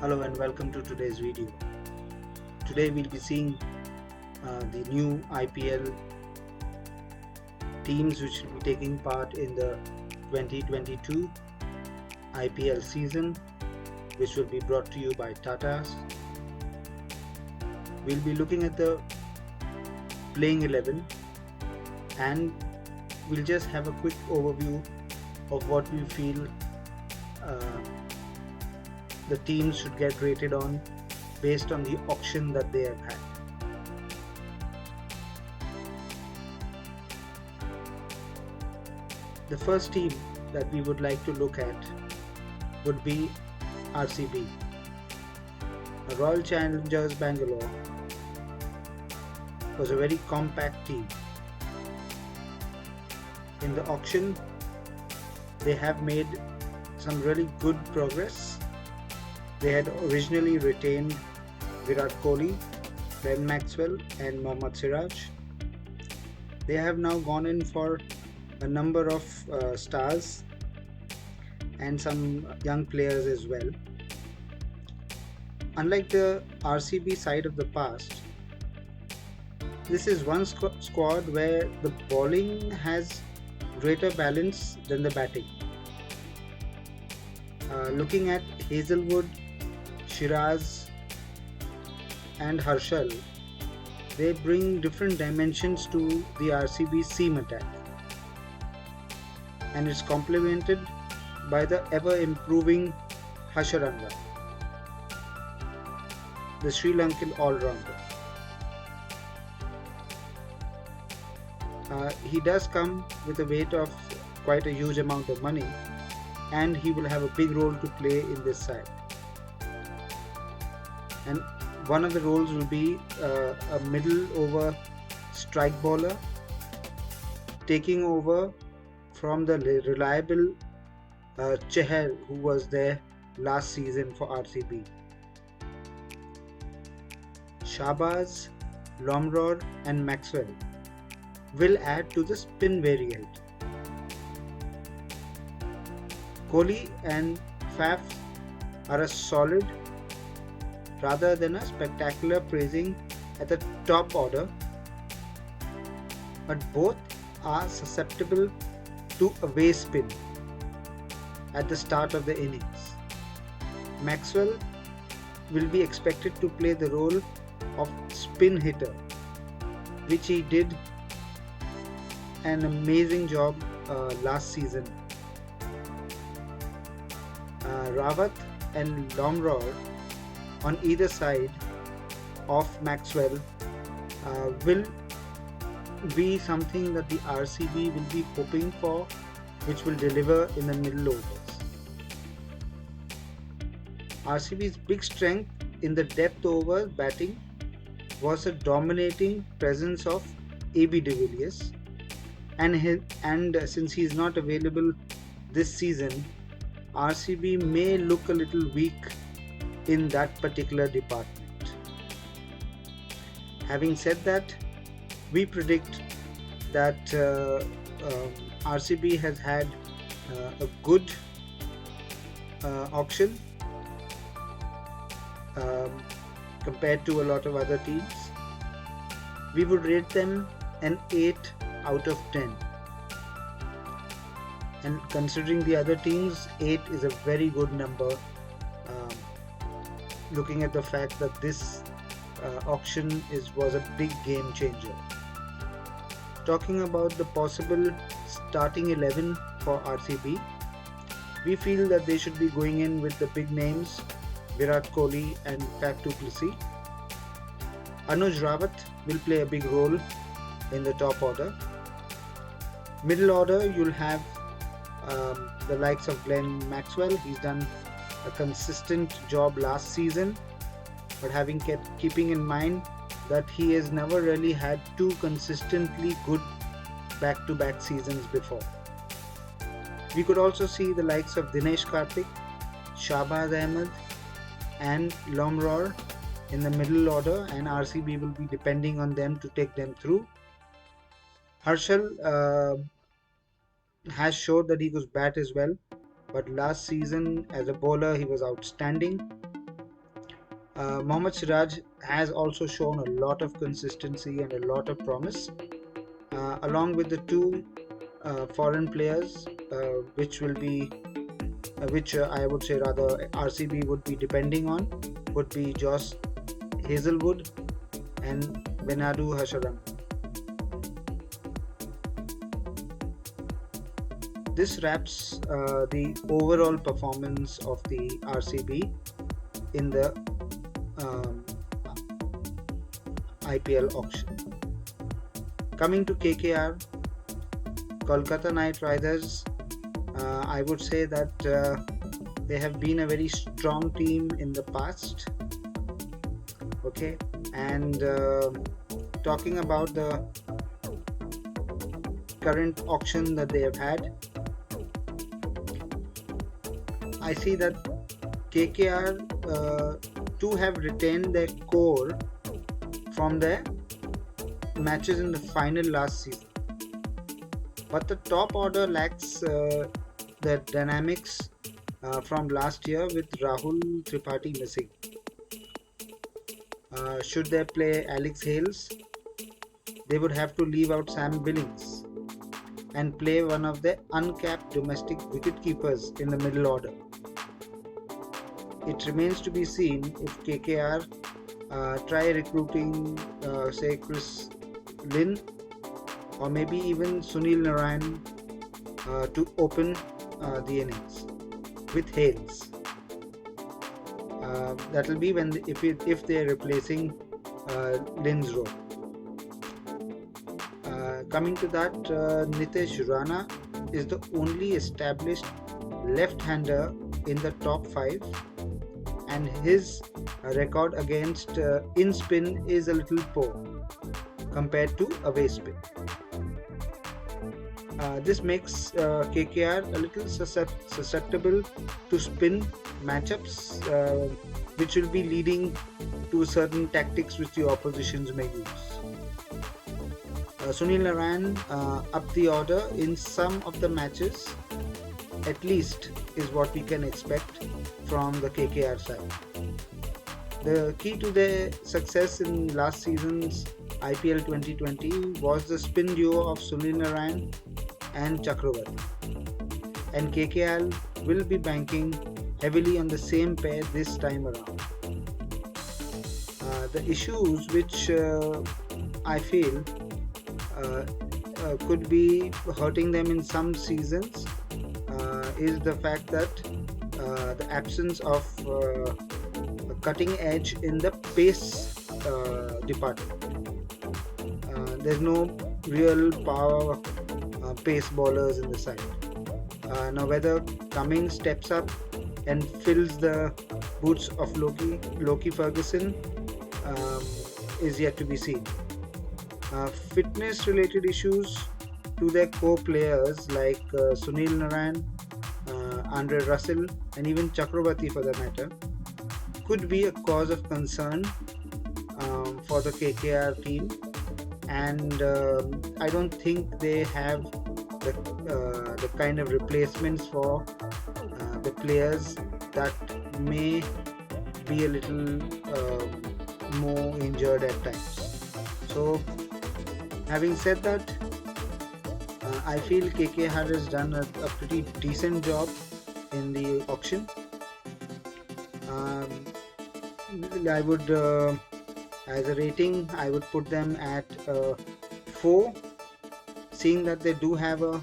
Hello and welcome to today's video. Today we'll be seeing the new IPL teams which will be taking part in the 2022 IPL season, which will be brought to you by TATA's. We'll be looking at the playing 11 and we'll just have a quick overview of what we feel the teams should get rated on based on the auction that they have had. The first team that we would like to look at would be RCB. Royal Challengers Bangalore was a very compact team. In the auction, they have made some really good progress. They had originally retained Virat Kohli, Glenn Maxwell and Mohammad Siraj. They have now gone in for a number of stars and some young players as well. Unlike the RCB side of the past, this is one squad where the bowling has greater balance than the batting. Looking at Hazelwood, Shiraz and Harshal, they bring different dimensions to the RCB seam attack, and it's complemented by the ever improving Hasharanga, the Sri Lankan all-rounder. He does come with a weight of quite a huge amount of money, and he will have a big role to play in this side. And one of the roles will be a middle over strike bowler, taking over from the reliable Chahal, who was there last season for RCB. Shahbaz, Lomror and Maxwell will add to the spin variant. Kohli and Faf are a solid rather than a spectacular praising at the top order, but both are susceptible to away spin at the start of the innings. Maxwell will be expected to play the role of spin hitter, which he did an amazing job last season. Rawat and Lomror on either side of Maxwell will be something that the RCB will be hoping for, which will deliver in the middle overs. RCB's big strength in the depth over batting was a dominating presence of AB de Villiers, and since he is not available this season, RCB may look a little weak in that particular department. Having said that, we predict that RCB has had a good auction compared to a lot of other teams. We would rate them an 8 out of 10. And considering the other teams, 8 is a very good number, looking at the fact that this auction was a big game changer. Talking about the possible starting 11 for RCB, we feel that they should be going in with the big names Virat Kohli and Faf du Plessis. Anuj Rawat will play a big role in the top order. Middle order, you'll have the likes of Glenn Maxwell. He's done a consistent job last season, but keeping in mind that he has never really had two consistently good back-to-back seasons before. We could also see the likes of Dinesh Karthik, Shahbaz Ahmed and Lomror in the middle order, and RCB will be depending on them to take them through. Harshal has showed that he could bat as well, but last season as a bowler he was outstanding. Mohammad Siraj has also shown a lot of consistency and a lot of promise, along with the two foreign players, which I would say rather RCB would be depending on, would be Josh Hazelwood and Benadu Hasharam. This wraps the overall performance of the RCB in the um, IPL auction. Coming to KKR, Kolkata Knight Riders, I would say that they have been a very strong team in the past. Okay, and talking about the current auction that they have had, I see that KKR too have retained their core from their matches in the final last season, but the top order lacks the dynamics from last year with Rahul Tripathi missing. Should they play Alex Hales, they would have to leave out Sam Billings and play one of the uncapped domestic wicketkeepers in the middle order. It remains to be seen if KKR try recruiting, say, Chris Lynn or maybe even Sunil Narayan to open the innings with Hales. That will be when if they are replacing Lynn's role. Coming to that, Nitesh Rana is the only established left-hander in the top 5, and his record against in spin is a little poor compared to away spin. This makes KKR a little susceptible to spin matchups, which will be leading to certain tactics which the oppositions may use. Sunil Narayan up the order in some of the matches, at least, is what we can expect from the KKR side. The key to their success in last season's IPL 2020 was the spin duo of Sunil Narayan and Chakravarti, and KKR will be banking heavily on the same pair this time around. The issues which I feel could be hurting them in some seasons is the fact that the absence of cutting edge in the pace department. There's no real power pace bowlers in the side. Now whether Cummins steps up and fills the boots of Loki Ferguson is yet to be seen. Fitness related issues to their core players like Sunil Narayan, Andre Russell and even Chakravarti for that matter could be a cause of concern for the KKR team, and I don't think they have the kind of replacements for the players that may be a little more injured at times. So having said that, I feel KKR has done a pretty decent job in the auction. I would, as a rating, I would put them at 4, seeing that they do have a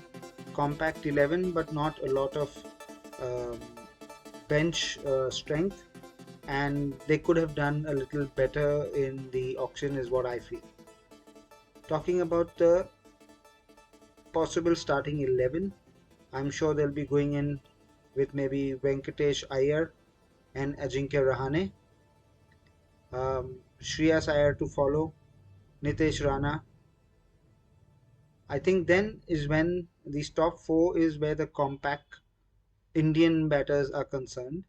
compact 11 but not a lot of bench strength, and they could have done a little better in the auction is what I feel. Talking about the possible starting 11, I'm sure they'll be going in with maybe Venkatesh Iyer and Ajinkya Rahane, Shreyas Iyer to follow, Nitesh Rana. I think then is when these top 4 is where the compact Indian batters are concerned.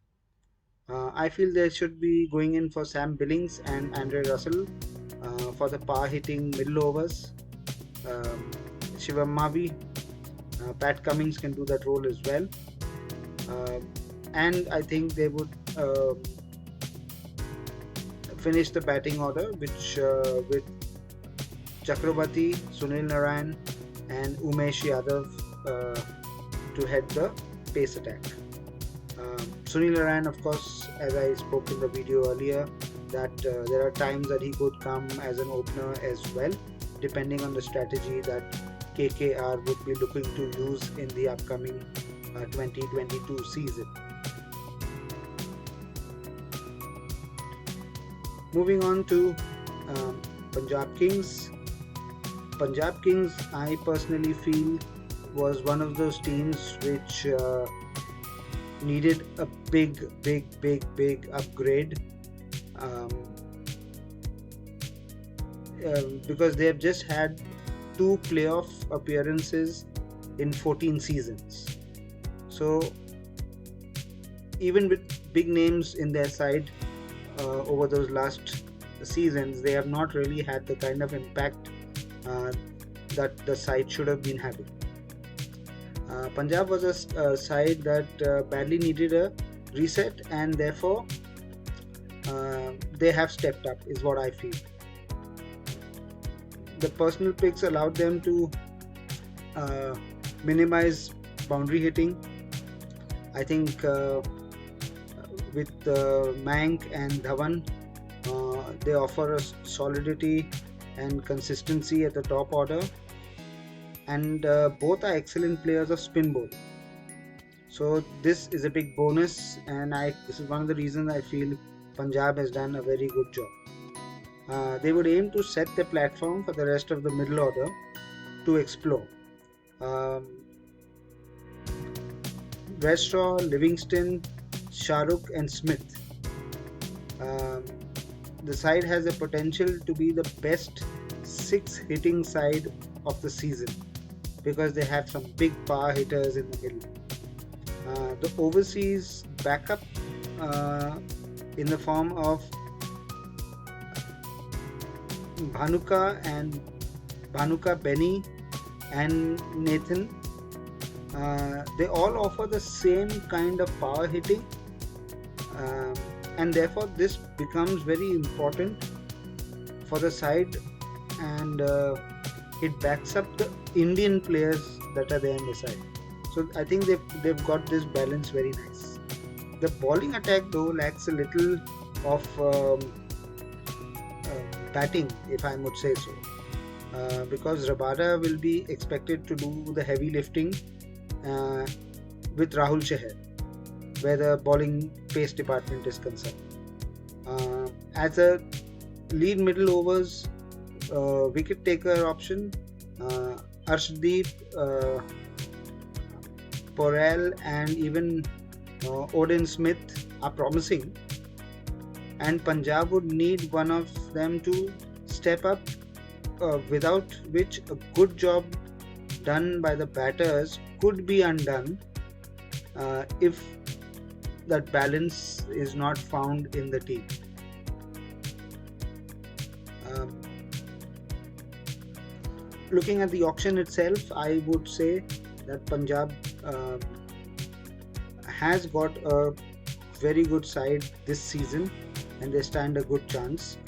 I feel they should be going in for Sam Billings and Andre Russell for the power hitting middle overs. Shivam Mavi, Pat Cummins can do that role as well, and I think they would finish the batting order, which with Chakrabarti, Sunil Narayan, and Umesh Yadav to head the pace attack. Sunil Narayan, of course, as I spoke in the video earlier, that there are times that he could come as an opener as well, depending on the strategy that KKR would be looking to use in the upcoming 2022 season. Moving on to Punjab Kings. Punjab Kings, I personally feel, was one of those teams which needed a big upgrade, because they have just had 2 playoff appearances in 14 seasons. So even with big names in their side over those last seasons, they have not really had the kind of impact that the side should have been having. Punjab was a side that badly needed a reset, and therefore they have stepped up, is what I feel. The personal picks allowed them to minimize boundary hitting. I think with Mayank and Dhawan, they offer us solidity and consistency at the top order, and both are excellent players of spin bowling. So this is a big bonus, and this is one of the reasons I feel Punjab has done a very good job. They would aim to set the platform for the rest of the middle order to explore. Bradshaw, Livingston, Shahrukh and Smith. The side has the potential to be the best 6 hitting side of the season, because they have some big power hitters in the middle. The overseas backup in the form of Bhanuka, Benny and Nathan, they all offer the same kind of power hitting, and therefore this becomes very important for the side, and it backs up the Indian players that are there in the side. So I think they've got this balance very nice. The bowling attack though lacks a little of batting, if I would say so, because Rabada will be expected to do the heavy lifting with Rahul Chahar, where the bowling pace department is concerned. As a lead middle overs wicket taker option, Arshdeep, Porel and even Odin Smith are promising, and Punjab would need one of them to step up, without which a good job done by the batters could be undone if that balance is not found in the team. Looking at the auction itself, I would say that Punjab has got a very good side this season, and they stand a good chance.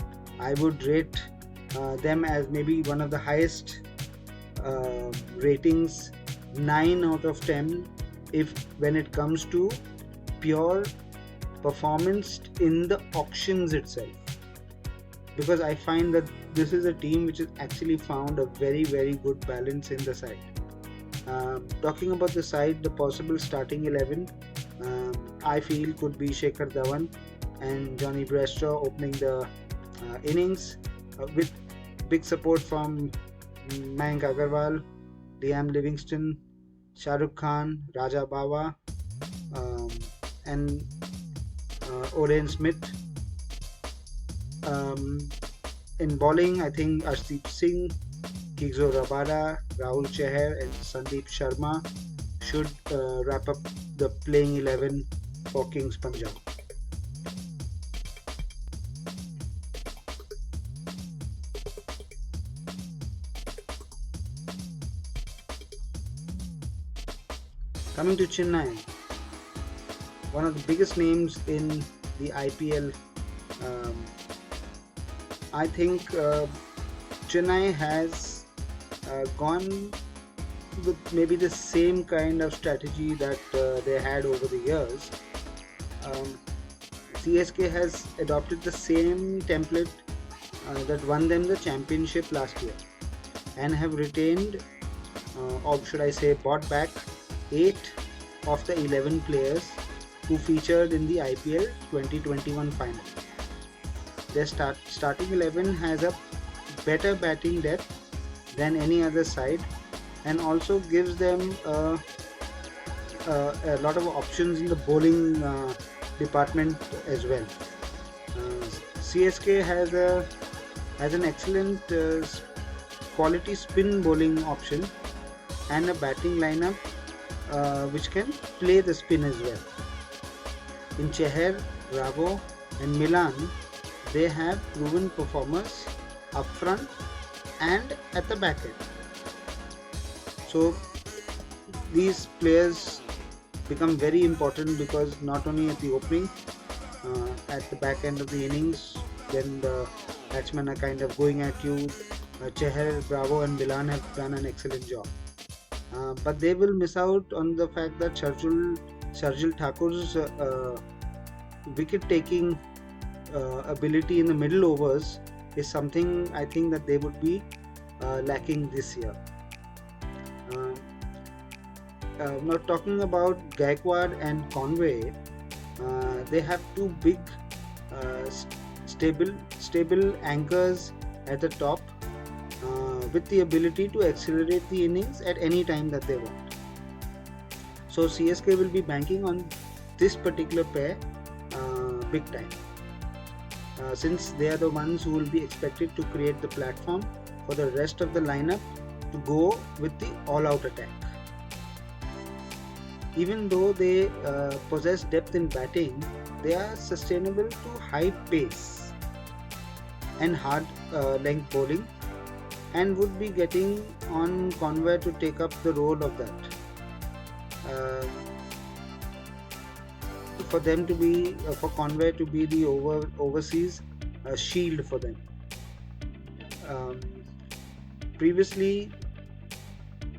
I would rate them as maybe one of the highest ratings, 9 out of 10, when it comes to pure performance in the auctions itself, because I find that this is a team which has actually found a very good balance in the side. Talking about the side, the possible starting 11, I feel could be Shikhar Dhawan and Johnny Bradshaw opening the innings, with big support from Mayank Agarwal, Liam Livingston, Shah Rukh Khan, Raja Bawa, and Oren Smith. In bowling, I think Arshdeep Singh, Kigzo Rabada, Rahul Chahar and Sandeep Sharma should wrap up the playing 11 for Kings Punjab. Coming to Chennai, one of the biggest names in the IPL I think Chennai has gone with maybe the same kind of strategy that they had over the years. Um, CSK has adopted the same template that won them the championship last year and have retained, or should I say, bought back 8 of the 11 players who featured in the IPL 2021 final. Their starting 11 has a better batting depth than any other side and also gives them a lot of options in the bowling department as well. CSK has an excellent quality spin bowling option and a batting lineup which can play the spin as well. In Chahar, Bravo, and Milan, they have proven performers up front and at the back end. So these players become very important because not only at the opening, at the back end of the innings, when the batsmen are kind of going at you, Chahar, Bravo, and Milan have done an excellent job. But they will miss out on the fact that Sharjul Thakur's wicket taking ability in the middle overs is something I think that they would be lacking this year. Now talking about Gaikwad and Conway, they have two big stable anchors at the top with the ability to accelerate the innings at any time that they want. So CSK will be banking on this particular pair big time, since they are the ones who will be expected to create the platform for the rest of the lineup to go with the all-out attack. Even though they possess depth in batting, they are sustainable to high pace and hard length bowling and would be getting on Conway to take up the role of that. For them to be, for Conway to be the overseas shield for them. Previously,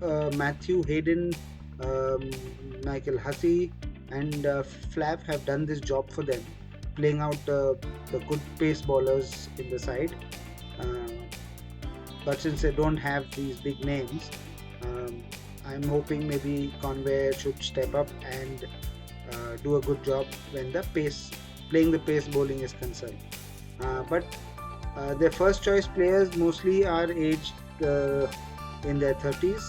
Matthew Hayden, Michael Hussey, and Flav have done this job for them, playing out the good pace bowlers in the side. But since they don't have these big names, I'm hoping maybe Conway should step up and do a good job when playing the pace bowling is concerned. But their first choice players mostly are aged in their 30s,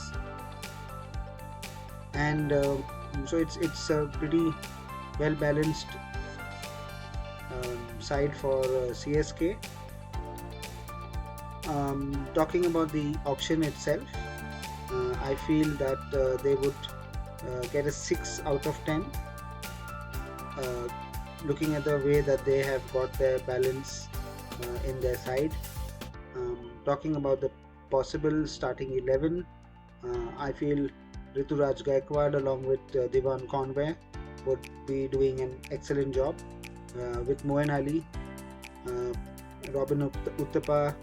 and so it's a pretty well balanced side for CSK. Talking about the auction itself, I feel that they would get a 6 out of 10, looking at the way that they have got their balance in their side. Talking about the possible starting 11, I feel Rituraj Gaikwad along with Divan Conway would be doing an excellent job, with Moeen Ali, Robin Uttapa,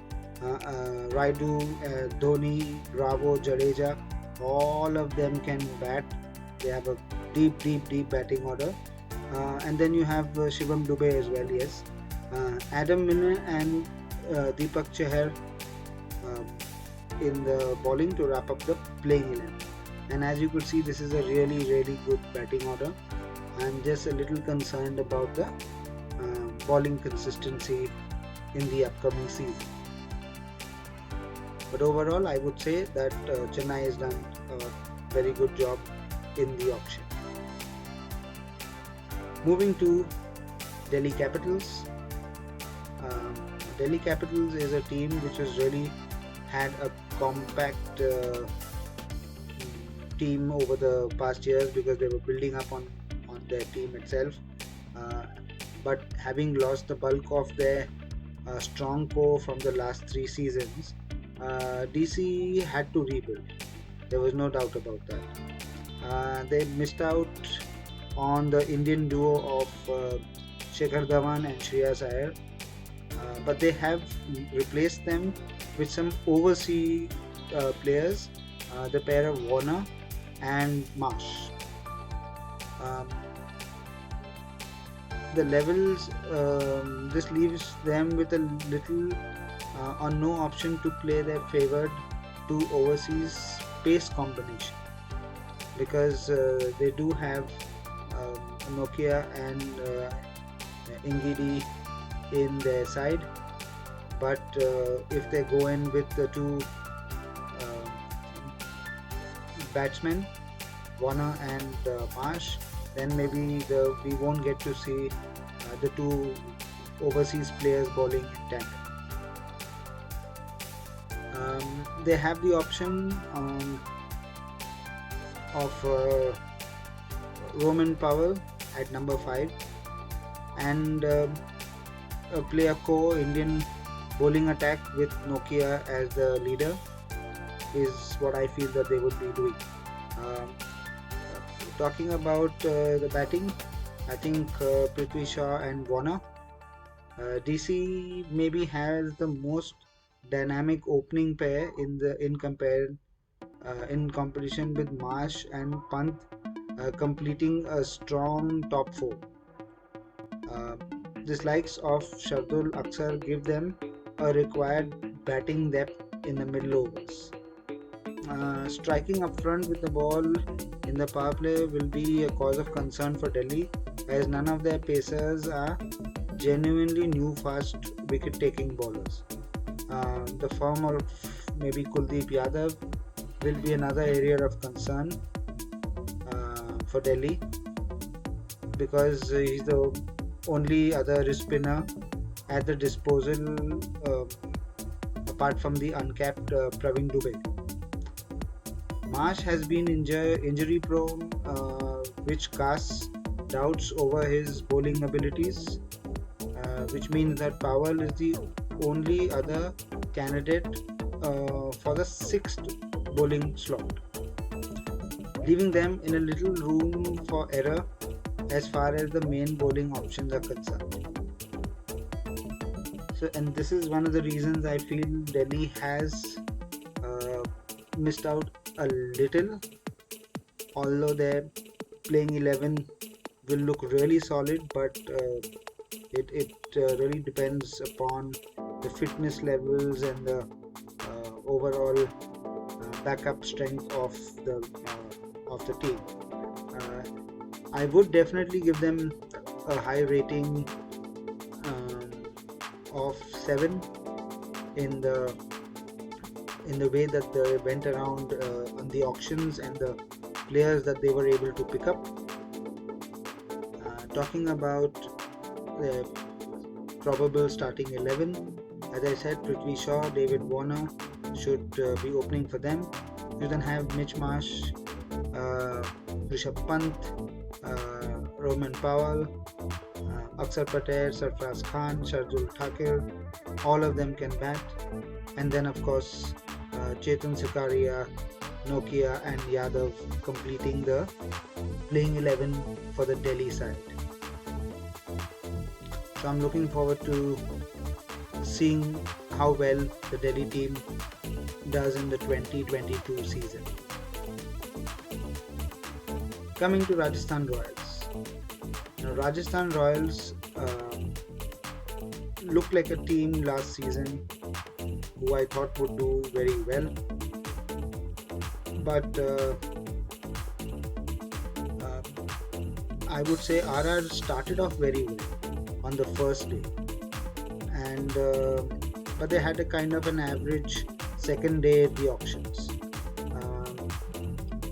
Raidu, Dhoni, Bravo, Jadeja, all of them can bat. They have a deep batting order. And then you have Shivam Dubey as well, yes. Adam Milne and Deepak Chahar in the bowling to wrap up the playing 11. And as you could see, this is a really good batting order. I'm just a little concerned about the bowling consistency in the upcoming season. But overall, I would say that Chennai has done a very good job in the auction. Moving to Delhi Capitals. Delhi Capitals is a team which has really had a compact team over the past years because they were building up on their team itself. But having lost the bulk of their strong core from the last 3 seasons, DC had to rebuild. There was no doubt about that. They missed out on the Indian duo of Shekhar Dhawan and Shreyas Iyer. but they have replaced them with some overseas players, the pair of Warner and Marsh. Um, the levels, this leaves them with a little or no option to play their favored two overseas pace combination, because they do have Nokia and Ingidi in their side, but if they go in with the two uh, batsmen, Warner and Marsh, then maybe we won't get to see the two overseas players bowling in tandem. They have the option of Roman Powell at number 5 and play a co-Indian bowling attack with Nokia as the leader is what I feel that they would be doing. Um, Talking about the batting, I think Prithvi Shaw and Warner. DC maybe has the most dynamic opening pair in competition with Marsh and Pant, completing a strong top 4. Uh, Dislikes of Shardul Aksar give them a required batting depth in the middle overs. Striking up front with the ball in the power play will be a cause of concern for Delhi, as none of their pacers are genuinely new fast wicket taking bowlers. The form of maybe Kuldeep Yadav will be another area of concern for Delhi, because he's the only other wrist spinner at the disposal apart from the uncapped Praveen Dubey. Marsh has been injury prone, which casts doubts over his bowling abilities, which means that Powell is the only other candidate for the 6th bowling slot, leaving them in a little room for error as far as the main bowling options are concerned. So, and this is one of the reasons I feel Delhi has missed out a little, although their playing 11 will look really solid, but it really depends upon the fitness levels and the overall backup strength of the team. I would definitely give them a high rating of 7 in the way that they went around on the auctions and the players that they were able to pick up. Talking about the probable starting 11, as I said, Prithvi Shaw, David Warner should be opening for them. You then have Mitch Marsh, Rishabh Pant, Roman Powell, Akshar Patel, Sarfraz Khan, Shardul Thakur, all of them can bat. And then of course Chetan Sikaria, Nokia and Yadav completing the playing 11 for the Delhi side. So I'm looking forward to seeing how well the Delhi team does in the 2022 season. Coming to Rajasthan Royals. Now, Rajasthan Royals looked like a team last season who I thought would do very well, but I would say RR started off very well on the first day, and but they had a kind of an average second day at the auctions.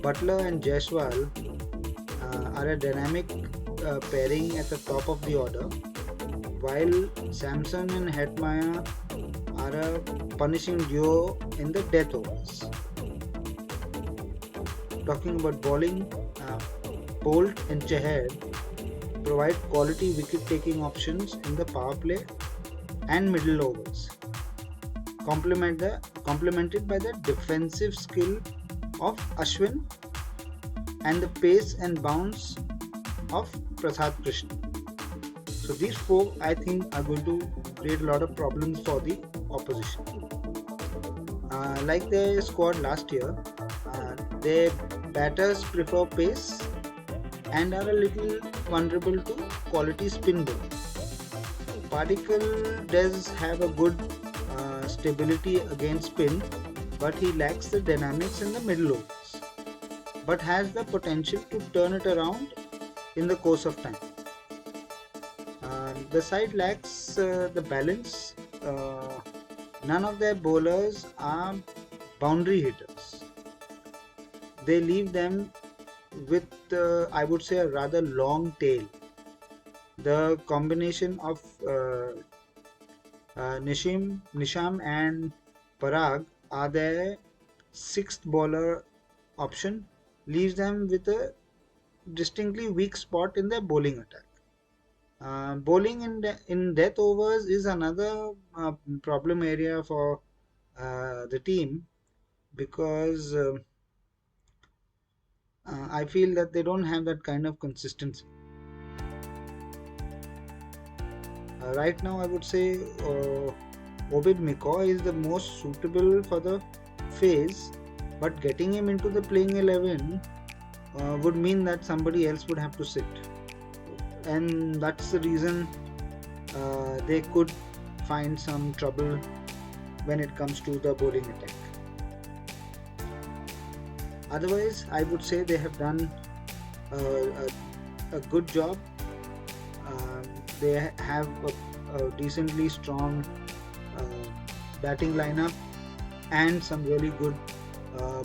Butler and Jaiswal are a dynamic pairing at the top of the order, while Samson and Hetmeyer are a punishing duo in the death overs. Talking about bowling, Bolt and Chahar provide quality wicket-taking options in the power play and middle overs, complemented by the defensive skill of Ashwin and the pace and bounce of Prasad Krishna. So So these four, I think, are going to create a lot of problems for the opposition. Like their squad last year, their batters prefer pace and are a little vulnerable to quality spin bowling. Particle does have a good stability against spin, but he lacks the dynamics in the middle overs, but has the potential to turn it around in the course of time. The side lacks the balance. None of their bowlers are boundary hitters. They leave them with, I would say, a rather long tail. The combination of Nisham and Parag are their sixth bowler option, leaves them with a distinctly weak spot in their bowling attack. Bowling in death overs is another problem area for the team, because I feel that they don't have that kind of consistency. Right now, I would say Obid McCoy is the most suitable for the phase, but getting him into the playing 11 would mean that somebody else would have to sit, and that's the reason they could find some trouble when it comes to the bowling attack. Otherwise, I would say they have done a good job. They have a decently strong batting lineup and some really good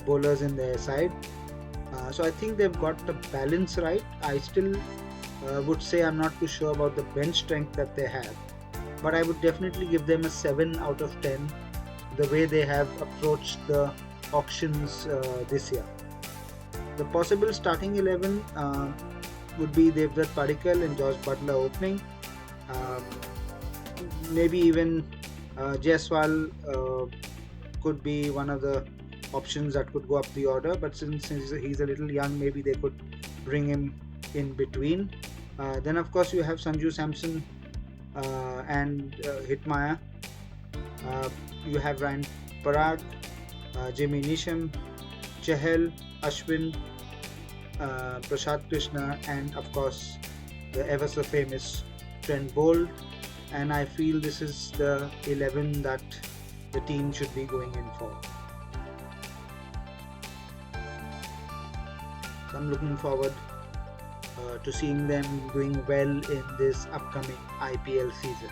bowlers in their side. So I think they've got the balance right. I still would say I'm not too sure about the bench strength that they have, but I would definitely give them a 7 out of 10, the way they have approached the auctions this year. The possible starting 11 would be Devdutt Padikkal and George Butler opening. Maybe even Jaiswal could be one of the options that could go up the order, but since he's a little young, maybe they could bring him in between. Then of course you have Sanju Samson and Hitmaya. You have Ryan Parag, Jimmy Nisham, Chahal, Ashwin, Prashad Krishna, and of course the ever so famous Trent Bolt. And I feel this is the 11 that the team should be going in for. So I'm looking forward to seeing them doing well in this upcoming IPL season.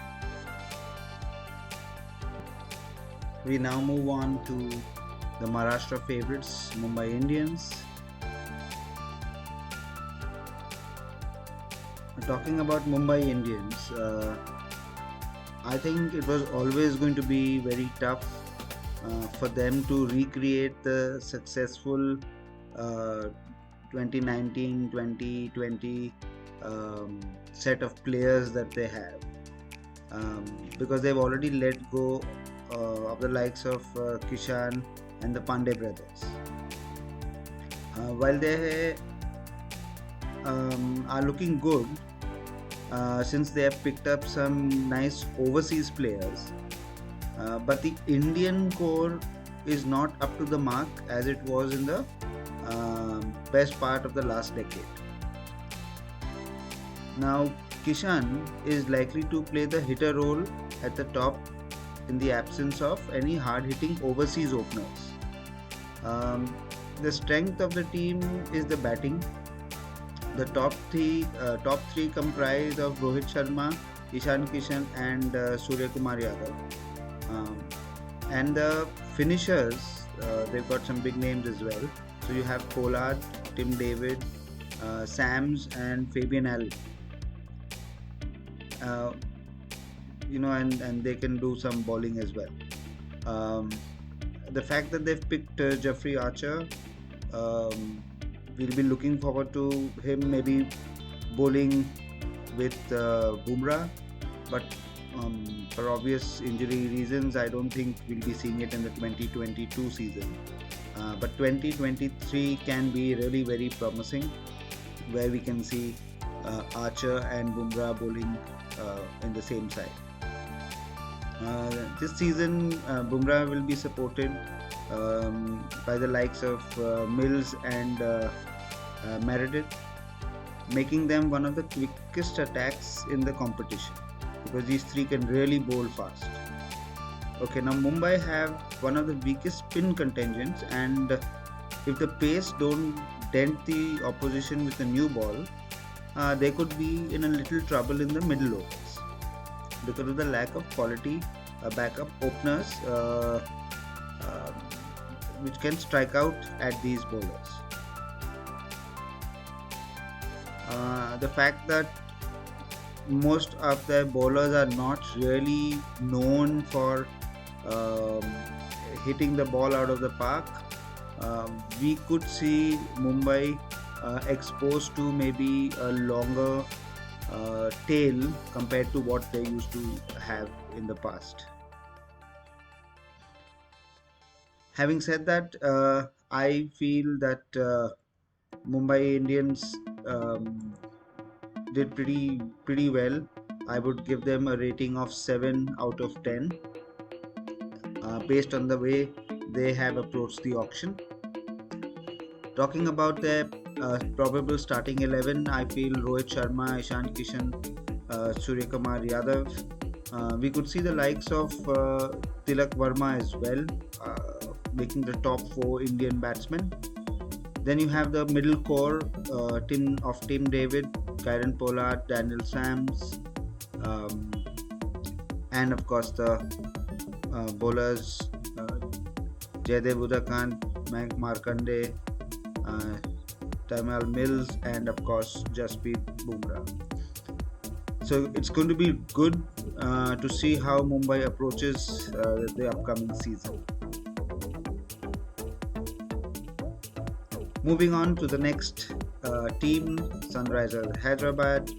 We now move on to the Maharashtra favourites, Mumbai Indians. Talking about Mumbai Indians, I think it was always going to be very tough for them to recreate the successful 2019-2020 set of players that they have, because they've already let go of the likes of Kishan and the Pandey brothers. While they are looking good, since they have picked up some nice overseas players, but the Indian core is not up to the mark as it was in the best part of the last decade. Now Kishan is likely to play the hitter role at the top in the absence of any hard-hitting overseas openers. The strength of the team is the batting. The top three comprise of Rohit Sharma, Ishan Kishan, and Surya Kumar Yadav. And the finishers, they've got some big names as well. So you have Pollard, Tim David, Sams, and Fabian Allen. And they can do some bowling as well. The fact that they've picked Jeffrey Archer, we'll be looking forward to him maybe bowling with Bumrah, but for obvious injury reasons, I don't think we'll be seeing it in the 2022 season. But 2023 can be really very promising, where we can see Archer and Bumrah bowling in the same side. This season, Bumrah will be supported by the likes of Mills and Meredith, making them one of the quickest attacks in the competition because these three can really bowl fast. Okay, now Mumbai have one of the weakest spin contingents, and if the pace don't dent the opposition with a new ball, they could be in a little trouble in the middle overs because of the lack of quality backup openers uh, which can strike out at these bowlers. The fact that most of the bowlers are not really known for um, hitting the ball out of the park, we could see Mumbai exposed to maybe a longer tail compared to what they used to have in the past. Having said that, I feel that Mumbai Indians did pretty well. I would give them a rating of 7 out of 10 based on the way they have approached the auction. Talking about their probable starting 11, I feel Rohit Sharma, Ishan Kishan, Surya Kumar Yadav. We could see the likes of Tilak Verma as well, making the top 4 Indian batsmen. Then you have the middle core of Tim David, Kyron Pollard, Daniel Sams, um, and of course the bowlers Jaydev Udakant, Mayank Markande, uh, Tamal Mills, and of course Jasprit Bumrah. So it's going to be good to see how Mumbai approaches the upcoming season. Moving on to the next team, Sunrisers Hyderabad.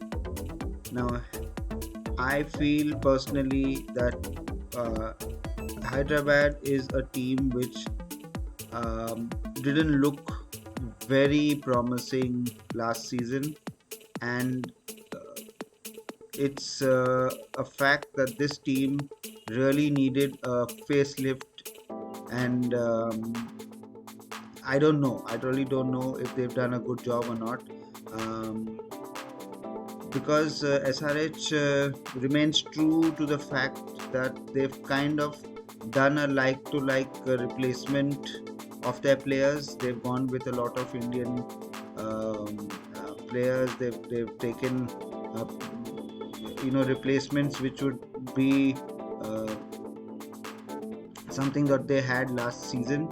Now, I feel personally that Hyderabad is a team which didn't look very promising last season, and it's a fact that this team really needed a facelift, and I don't know. I really don't know if they've done a good job or not. Um, because SRH remains true to the fact that they've kind of done a like to like replacement of their players. They've gone with a lot of Indian players. They've taken replacements which would be something that they had last season.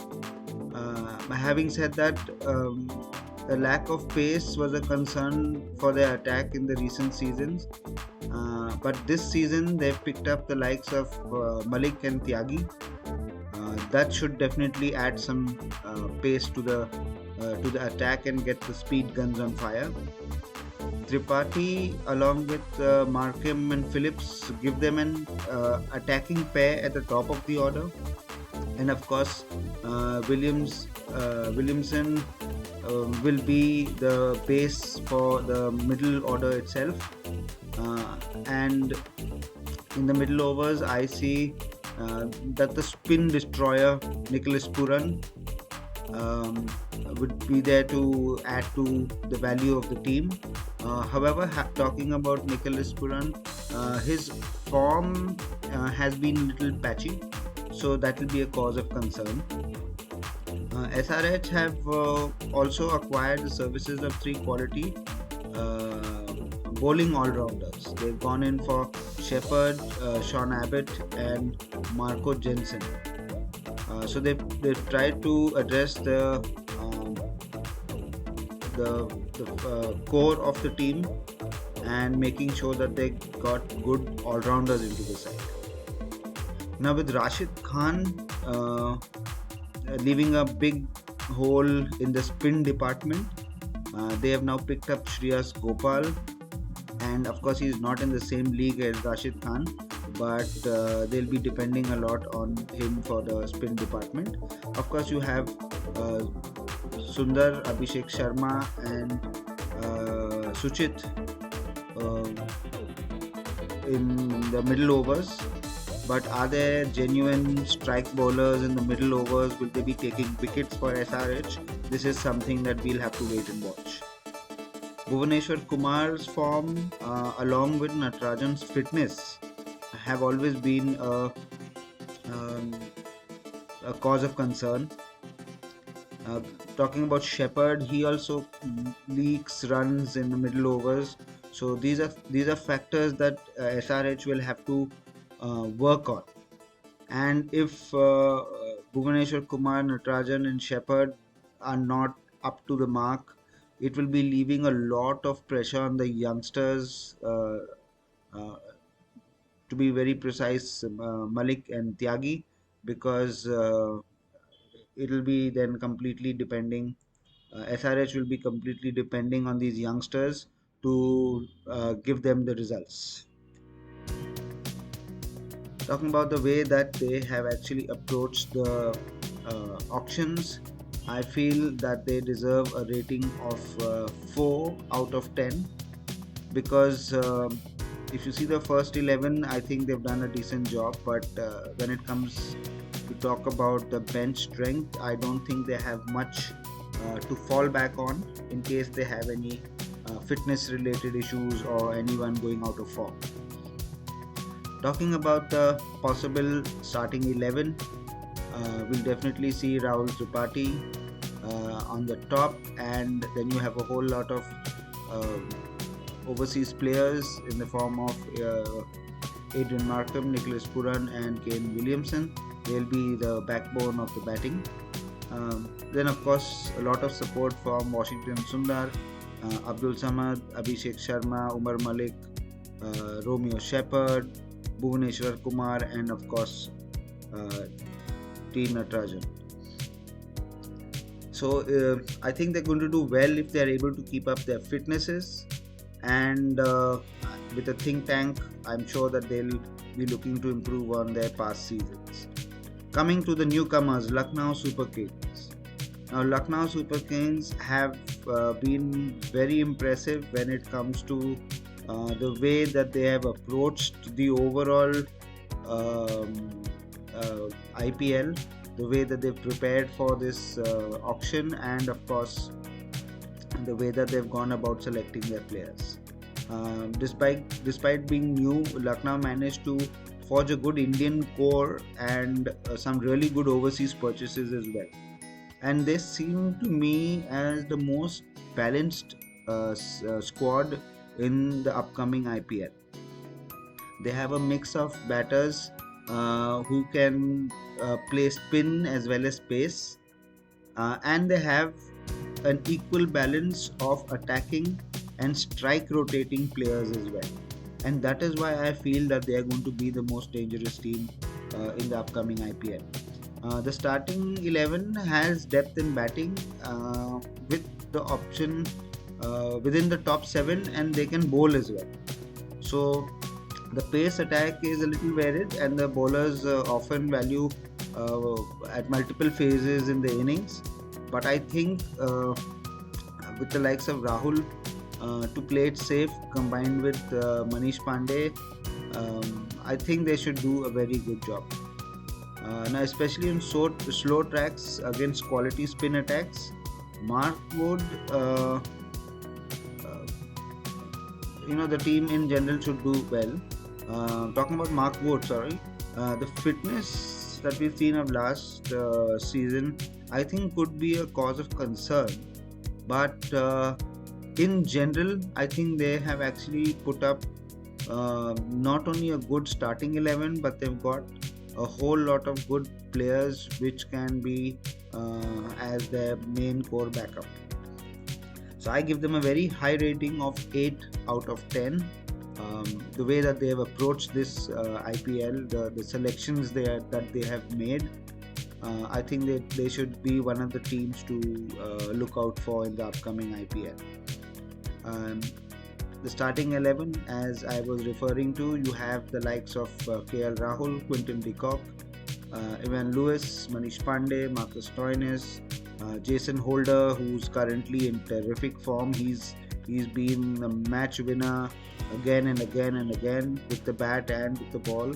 Having said that, the lack of pace was a concern for their attack in the recent seasons. But this season they've picked up the likes of Malik and Tyagi. That should definitely add some pace to the attack and get the speed guns on fire. Tripathi along with Markham and Phillips give them an attacking pair at the top of the order, and of course Williamson will be the base for the middle order itself, and in the middle overs I see that the spin destroyer Nicholas Puran would be there to add to the value of the team. However, talking about Nicholas Puran, his form has been a little patchy, so that will be a cause of concern. SRH have also acquired the services of 3 quality bowling all-rounders. They've gone in for Shepherd, Sean Abbott, and Marco Jensen. So they've tried to address the core of the team and making sure that they got good all-rounders into the side. Now with Rashid Khan leaving a big hole in the spin department, they have now picked up Shreyas Gopal, and of course he is not in the same league as Rashid Khan, but they'll be depending a lot on him for the spin department. Of course you have Sundar, Abhishek Sharma, and Suchit in the middle overs, but are there genuine strike bowlers in the middle overs? Will they be taking wickets for SRH? This is something that we'll have to wait and watch. Bhuvaneshwar Kumar's form, along with Natarajan's fitness, have always been um, a cause of concern. Uh, Talking about Shepherd, he also leaks runs in the middle overs. So these are factors that SRH will have to work on. And if Bhuvaneshwar Kumar, Natarajan, and Shepherd are not up to the mark, it will be leaving a lot of pressure on the youngsters. Uh, to be very precise, Malik and Tyagi, because it'll be then completely depending. SRH will be completely depending on these youngsters to give them the results. Talking about the way that they have actually approached the auctions, I feel that they deserve a rating of 4 out of 10, because if you see the first 11, I think they've done a decent job, but when it comes to talk about the bench strength, I don't think they have much to fall back on in case they have any fitness related issues or anyone going out of form. Talking about the possible starting 11, we'll definitely see Rahul Tripathi on the top, and then you have a whole lot of overseas players in the form of Adrian Markham, Nicholas Puran, and Kane Williamson. They'll be the backbone of the batting. Then, of course, a lot of support from Washington Sundar, Abdul Samad, Abhishek Sharma, Umar Malik, Romeo Shepherd, Bhuvaneshwar Kumar, and of course T. Natarajan. So I think they're going to do well if they're able to keep up their fitnesses, and with a think tank, I'm sure that they'll be looking to improve on their past seasons. Coming to the newcomers, Lucknow Super Kings. Now, Lucknow Super Kings have been very impressive when it comes to the way that they have approached the overall IPL, the way that they've prepared for this auction, and of course the way that they've gone about selecting their players. Despite being new, Lucknow managed to forge a good Indian core and some really good overseas purchases as well. And they seem to me as the most balanced squad in the upcoming IPL. They have a mix of batters who can play spin as well as pace, and they have an equal balance of attacking and strike rotating players as well. And that is why I feel that they are going to be the most dangerous team in the upcoming IPL. The starting 11 has depth in batting with the option within the top 7, and they can bowl as well. So the pace attack is a little varied, and the bowlers often value at multiple phases in the innings. But I think with the likes of Rahul to play it safe, combined with Manish Pandey, I think they should do a very good job. Now, especially in slow tracks against quality spin attacks, Mark Wood, the team in general should do well. Talking about Mark Wood, the fitness that we've seen of last season, I think could be a cause of concern. But in general, I think they have actually put up not only a good starting 11, but they've got a whole lot of good players which can be as their main core backup. So I give them a very high rating of 8 out of 10. The way that they have approached this IPL, the selections that they have made, I think they should be one of the teams to look out for in the upcoming IPL. The starting 11, as I was referring to, you have the likes of KL Rahul, Quinton de Kock, Evan Lewis, Manish Pandey, Marcus Stoinis, Jason Holder, who's currently in terrific form. He's been a match winner again and again and again with the bat and with the ball.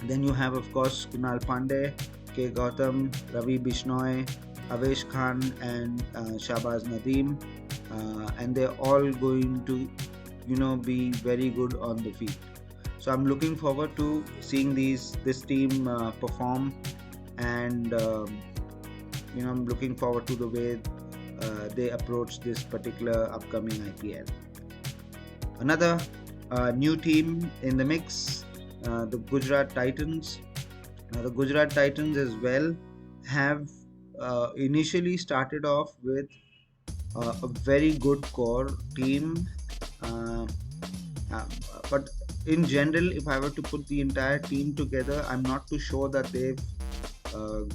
Then you have, of course, Kunal Pandey, K. Gautam, Ravi Bishnoi, Avesh Khan, and Shahbaz Nadeem, and they're all going to, be very good on the field. So I'm looking forward to seeing this team perform, and I'm looking forward to the way they approach this particular upcoming IPL. Another new team in the mix, the Gujarat Titans. The Gujarat Titans as well have initially started off with a very good core team, uh, uh, but in general, if I were to put the entire team together, I'm not too sure that they've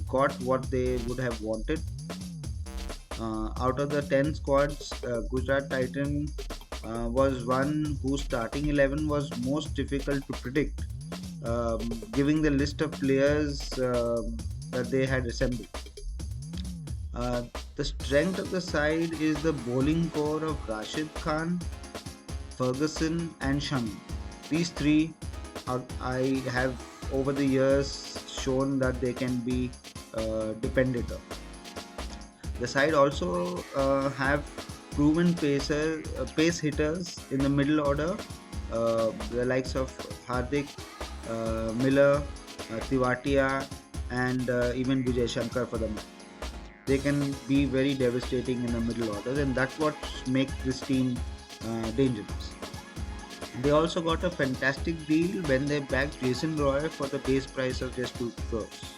got what they would have wanted. Out of the 10 squads, Gujarat Titan was one whose starting 11 was most difficult to predict, giving the list of players that they had assembled. Uh, the strength of the side is the bowling core of Rashid Khan, Ferguson, and Shami. These three I have over the years shown that they can be depended on. The side also have proven pace hitters in the middle order, the likes of Hardik, Miller, Tiwatia, and even Vijay Shankar for them. They can be very devastating in the middle orders, and that's what makes this team dangerous. They also got a fantastic deal when they backed Jason Roy for the base price of just 2 crores.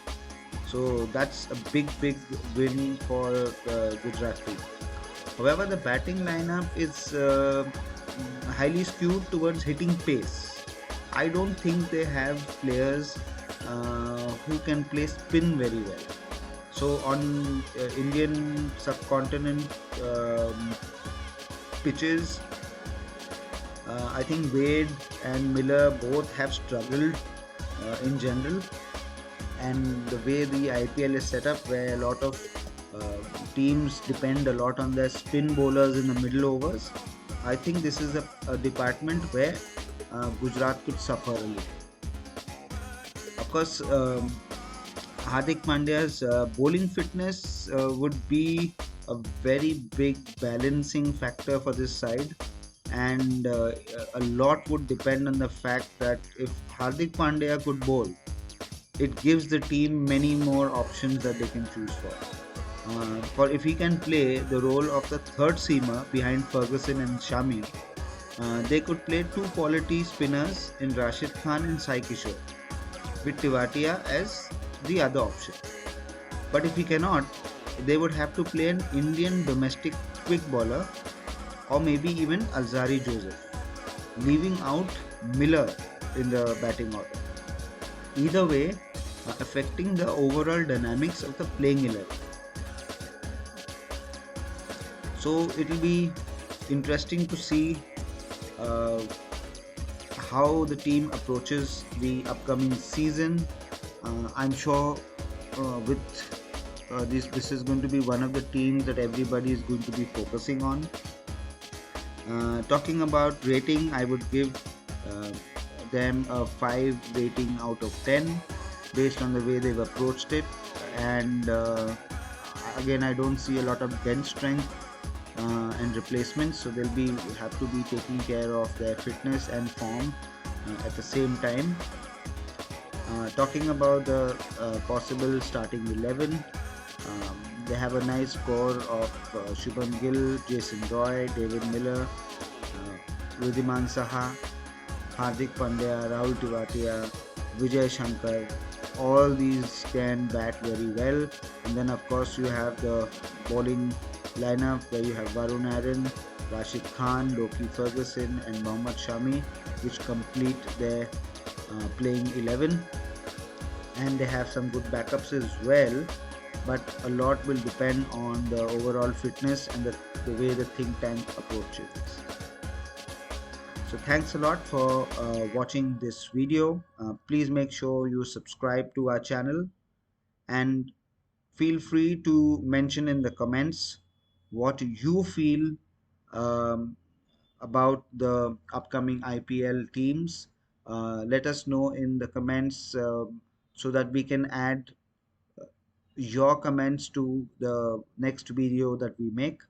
So that's a big win for the Gujarat team. However, the batting lineup is highly skewed towards hitting pace. I don't think they have players who can play spin very well. So on Indian subcontinent pitches, I think Wade and Miller both have struggled in general, and the way the IPL is set up, where a lot of teams depend a lot on their spin bowlers in the middle overs, I think this is a department where Gujarat could suffer a little. Of course, Hardik Pandya's bowling fitness would be a very big balancing factor for this side, and a lot would depend on the fact that if Hardik Pandya could bowl, it gives the team many more options that they can choose for. For if he can play the role of the third seamer behind Ferguson and Shami, they could play two quality spinners in Rashid Khan and Sai Kishore, with Tiwatia as the other option. But if he cannot, they would have to play an Indian domestic quick bowler, or maybe even Alzari Joseph, leaving out Miller in the batting order. Either way, affecting the overall dynamics of the playing 11. So it will be interesting to see uh, how the team approaches the upcoming season. I'm sure with this is going to be one of the teams that everybody is going to be focusing on. Talking about rating, I would give uh, them a 5 rating out of 10 based on the way they've approached it, and again, I don't see a lot of bench strength and replacements, so they'll be have to be taking care of their fitness and form at the same time. Talking about the possible starting 11, they have a nice core of Shubham Gill, Jason Roy, David Miller, Ridhiman Saha, Hardik Pandya, Rahul Tiwatia, Vijay Shankar. All these can bat very well, and then of course you have the bowling lineup where you have Varun Aaron, Rashid Khan, Loki Ferguson, and Mohammad Shami, which complete their playing 11. And they have some good backups as well, but a lot will depend on the overall fitness and the way the think tank approaches. So thanks a lot for watching this video. Please make sure you subscribe to our channel, and feel free to mention in the comments what you feel um, about the upcoming IPL teams, let us know in the comments so that we can add your comments to the next video that we make.